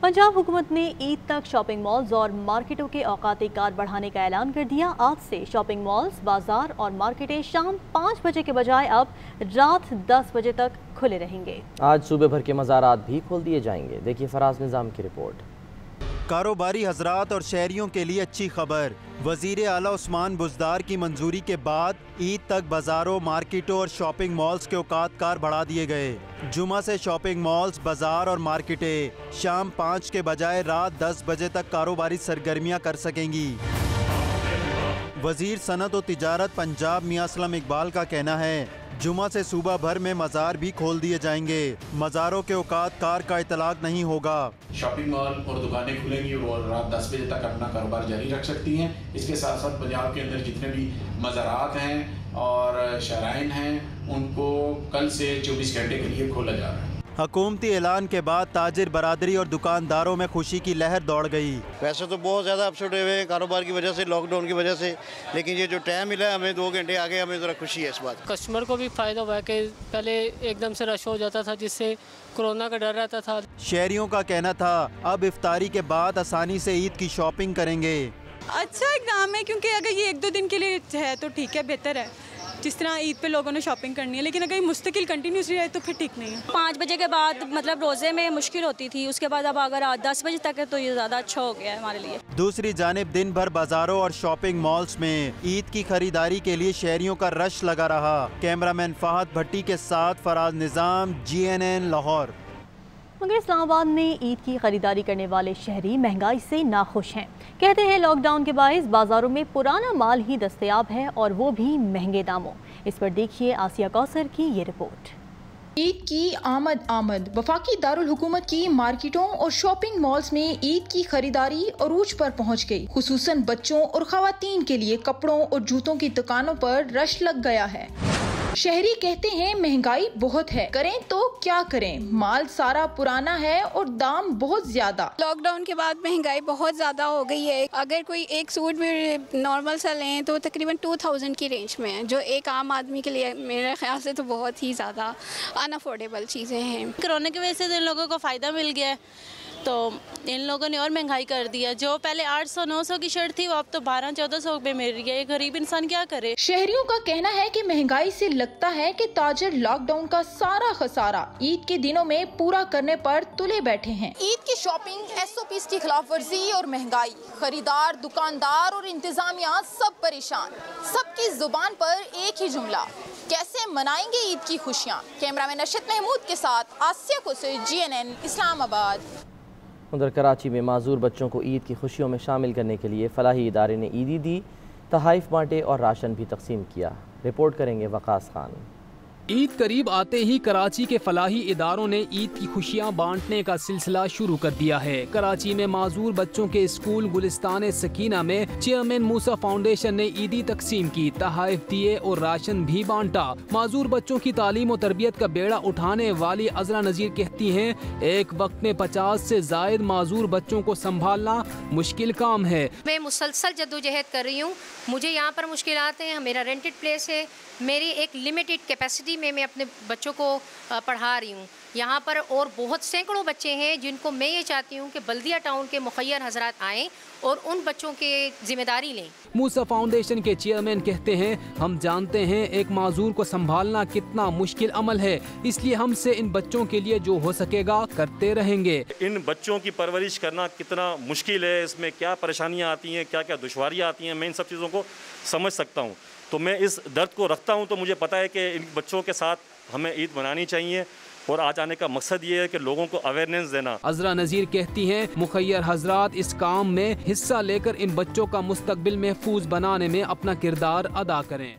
पंजाब हुकूमत ने ईद तक शॉपिंग मॉल्स और मार्केटों के औकाती कार बढ़ाने का ऐलान कर दिया। आज से शॉपिंग मॉल्स, बाजार और मार्केटें शाम 5 बजे के बजाय अब रात 10 बजे तक खुले रहेंगे। आज सूबे भर के मज़ारात भी खोल दिए जाएंगे। देखिए फराज निज़ाम की रिपोर्ट। कारोबारी हजरात और शहरियों के लिए अच्छी खबर। वजीर आला उस्मान बुज़दार की मंजूरी के बाद ईद तक बाजारों, मार्केटों और शॉपिंग मॉल्स के औकात कार बढ़ा दिए गए। जुमा से शॉपिंग मॉल्स, बाजार और मार्केटें शाम 5 के बजाय रात 10 बजे तक कारोबारी सरगर्मियां कर सकेंगी। वजीर सनत और तिजारत पंजाब मियां असलम इकबाल का कहना है, जुमा से सूबा भर में मज़ार भी खोल दिए जाएंगे। मज़ारों के औकात कार का इतलाक नहीं होगा। शॉपिंग मॉल और दुकानें खुलेंगी और रात 10 बजे तक अपना कारोबार जारी रख सकती हैं। इसके साथ साथ पंजाब के अंदर जितने भी मज़ारात हैं और शराइन हैं उनको कल से 24 घंटे के लिए खोला जा रहा है। हुकूमती ऐलान के बाद ताजिर बरादरी और दुकानदारों में खुशी की लहर दौड़ गई। वैसे तो बहुत ज़्यादा अपसेट हुए हैं कारोबार की वजह से, लॉकडाउन की वजह से, लेकिन ये जो टाइम मिला है हमें 2 घंटे आगे, हमें ज़रा खुशी है इस बात। कस्टमर को भी फ़ायदा हुआ कि पहले एकदम से रश हो जाता था जिससे कोरोना का डर रहता था। शहरियों का कहना था अब इफ्तारी के बाद आसानी से ईद की शॉपिंग करेंगे। अच्छा इक़दाम है क्योंकि अगर ये 1-2 दिन के लिए है तो ठीक है, बेहतर है। जिस तरह ईद पे लोगों ने शॉपिंग करनी है, लेकिन अगर ये मुस्तकिल कंटिन्यूसली रहे तो फिर ठीक नहीं है। 5 बजे के बाद मतलब रोज़े में मुश्किल होती थी, उसके बाद अब अगर 10 बजे तक है तो ये ज़्यादा अच्छा हो गया है हमारे लिए। दूसरी जानिब दिन भर बाजारों और शॉपिंग मॉल्स में ईद की खरीदारी के लिए शहरियों का रश लगा रहा। कैमरामैन फहद भट्टी के साथ फराज निज़ाम, GNN लाहौर। मगर इस्लामाबाद में ईद की खरीदारी करने वाले शहरी महंगाई से नाखुश हैं। कहते हैं लॉकडाउन के बायस बाजारों में पुराना माल ही दस्तयाब है और वो भी महंगे दामों। इस पर देखिए आसिया कौसर की ये रिपोर्ट। ईद की आमद वफाकी दारुल हुकूमत की मार्केटों और शॉपिंग मॉल्स में ईद की खरीदारी अरूज पर पहुंच गई। खुसूसन बच्चों और खवातीन के लिए कपड़ों और जूतों की दुकानों पर रश लग गया है। शहरी कहते हैं महंगाई बहुत है, करें तो क्या करें, माल सारा पुराना है और दाम बहुत ज्यादा। लॉकडाउन के बाद महंगाई बहुत ज्यादा हो गई है। अगर कोई एक सूट भी नॉर्मल सा लें तो तकरीबन 2000 की रेंज में है, जो एक आम आदमी के लिए मेरे ख्याल से तो बहुत ही ज्यादा अनअफोर्डेबल चीजें हैं। कोरोना की वजह से इन लोगों को फायदा मिल गया है तो इन लोगों ने और महंगाई कर दिया। जो पहले 800-900 की शर्ट थी वो अब तो 1200-1400 में मिल रही है। ये गरीब इंसान क्या करे। शहरियों का कहना है कि महंगाई से लगता है कि ताजिर लॉकडाउन का सारा खसारा ईद के दिनों में पूरा करने पर तुले बैठे हैं। ईद की शॉपिंग, SOPs की खिलाफ वर्जी और महंगाई, खरीदार, दुकानदार और इंतजामिया सब परेशान। सबकी जुबान पर एक ही जुमला, कैसे मनाएंगे ईद की खुशियाँ। कैमरामैन अरशद महमूद के साथ आसिया कोसर, GNN इस्लामाबाद। उधर कराची में माजूर बच्चों को ईद की खुशियों में शामिल करने के लिए फलाही इदारे ने ईदी दी, तहाइफ बांटे और राशन भी तकसीम किया। रिपोर्ट करेंगे वकास खान। ईद करीब आते ही कराची के फलाही इदारों ने ईद की खुशियां बांटने का सिलसिला शुरू कर दिया है। कराची में माजूर बच्चों के स्कूल गुलिस्तान सकीना में चेयरमैन मूसा फाउंडेशन ने ईदी तकसीम की, तहाइफ दिए और राशन भी बांटा। माजूर बच्चों की तालीम और तरबियत का बेड़ा उठाने वाली अजरा नजीर कहती हैं, एक वक्त में 50 से जायद माजूर बच्चों को संभालना मुश्किल काम है। मैं मुसलसल जद्दोजहद कर रही हूँ। मुझे यहाँ पर मुश्किलात हैं। मेरा रेंटेड प्लेस है, मेरी एक लिमिटेड कैपेसिटी में मैं अपने बच्चों को पढ़ा रही हूँ यहाँ पर, और बहुत सैकड़ों बच्चे हैं जिनको मैं ये चाहती हूँ कि बल्दिया टाउन के मुखय्यर हजरात आएँ और उन बच्चों की जिम्मेदारी लें। मूसा फाउंडेशन के चेयरमैन कहते हैं, हम जानते हैं एक माजूर को संभालना कितना मुश्किल अमल है, इसलिए हमसे इन बच्चों के लिए जो हो सकेगा करते रहेंगे। इन बच्चों की परवरिश करना कितना मुश्किल है, इसमें क्या परेशानियाँ आती हैं, क्या क्या दुश्वारियाँ आती हैं, मैं इन सब चीज़ों को समझ सकता हूँ। तो मैं इस दर्द को रखता हूँ, तो मुझे पता है कि इन बच्चों के साथ हमें ईद मनानी चाहिए और आज आने का मकसद ये है कि लोगों को अवेयरनेस देना। अजरा नज़ीर कहती हैं, मुखय्यर हजरात इस काम में हिस्सा लेकर इन बच्चों का मुस्तकबिल महफूज बनाने में अपना किरदार अदा करें।